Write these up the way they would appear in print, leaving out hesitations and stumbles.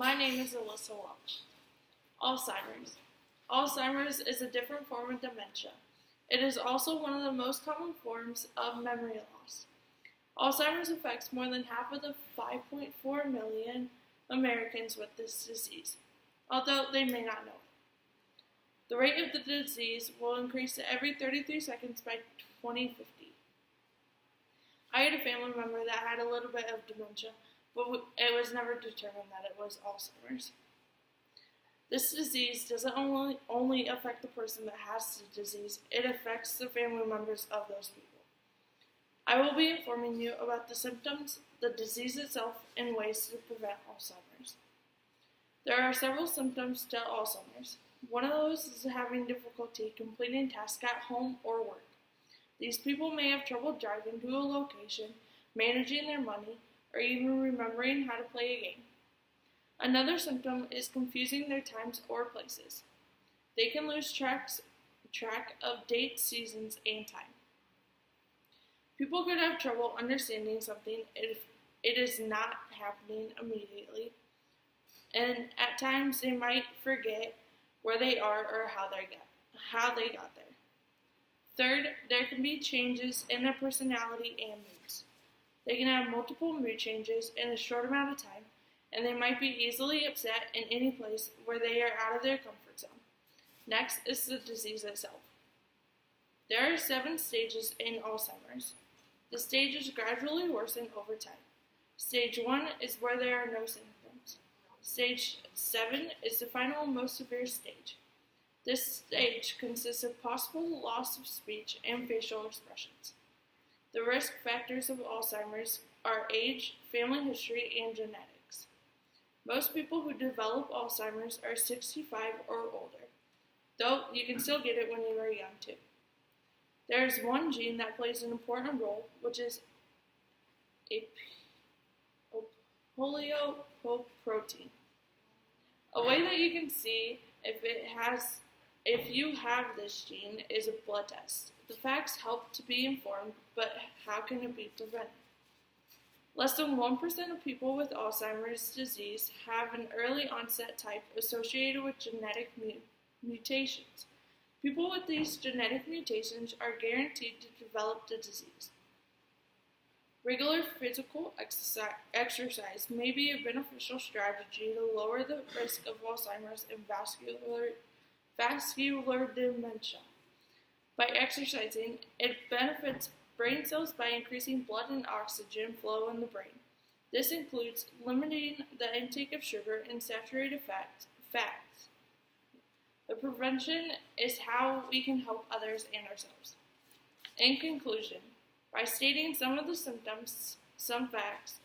My name is Alyssa Welch. Alzheimer's. Alzheimer's is a different form of dementia. It is also one of the most common forms of memory loss. Alzheimer's affects more than half of the 5.4 million Americans with this disease, although they may not know it. The rate of the disease will increase every 33 seconds by 2050. I had a family member that had a little bit of dementia, but it was never determined that it was Alzheimer's. This disease doesn't only affect the person that has the disease, it affects the family members of those people. I will be informing you about the symptoms, the disease itself, and ways to prevent Alzheimer's. There are several symptoms to Alzheimer's. One of those is having difficulty completing tasks at home or work. These people may have trouble driving to a location, managing their money, or even remembering how to play a game. Another symptom is confusing their times or places. They can lose track of dates, seasons, and time. People could have trouble understanding something if it is not happening immediately, and at times they might forget where they are or how they got there. Third, there can be changes in their personality and moods. They can have multiple mood changes in a short amount of time, and they might be easily upset in any place where they are out of their comfort zone. Next is the disease itself. There are 7 stages in Alzheimer's. The stages gradually worsen over time. Stage 1 is where there are no symptoms. Stage 7 is the final and most severe stage. This stage consists of possible loss of speech and facial expressions. The risk factors of Alzheimer's are age, family history, and genetics. Most people who develop Alzheimer's are 65 or older, though you can still get it when you are young too. There is one gene that plays an important role, which is a polyoprotein. A way that you can see if you have this gene is a blood test. The facts help to be informed, but how can it be prevented? Less than 1% of people with Alzheimer's disease have an early onset type associated with genetic mutations. People with these genetic mutations are guaranteed to develop the disease. Regular physical exercise may be a beneficial strategy to lower the risk of Alzheimer's and vascular dementia. By exercising, it benefits brain cells by increasing blood and oxygen flow in the brain. This includes limiting the intake of sugar and saturated fats. The prevention is how we can help others and ourselves. In conclusion, by stating some of the symptoms, some facts,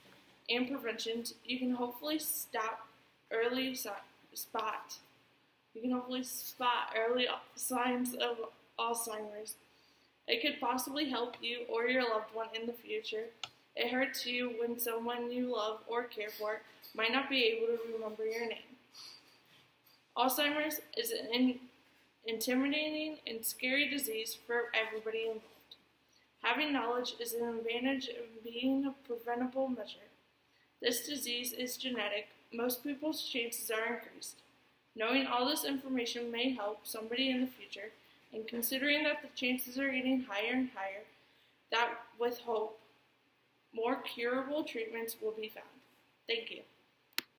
and preventions, you can hopefully spot early signs of Alzheimer's. It could possibly help you or your loved one in the future. It hurts you when someone you love or care for might not be able to remember your name. Alzheimer's is an intimidating and scary disease for everybody involved. Having knowledge is an advantage of being a preventable measure. This disease is genetic. Most people's chances are increased. Knowing all this information may help somebody in the future, and considering that the chances are getting higher and higher, that with hope, more curable treatments will be found. Thank you.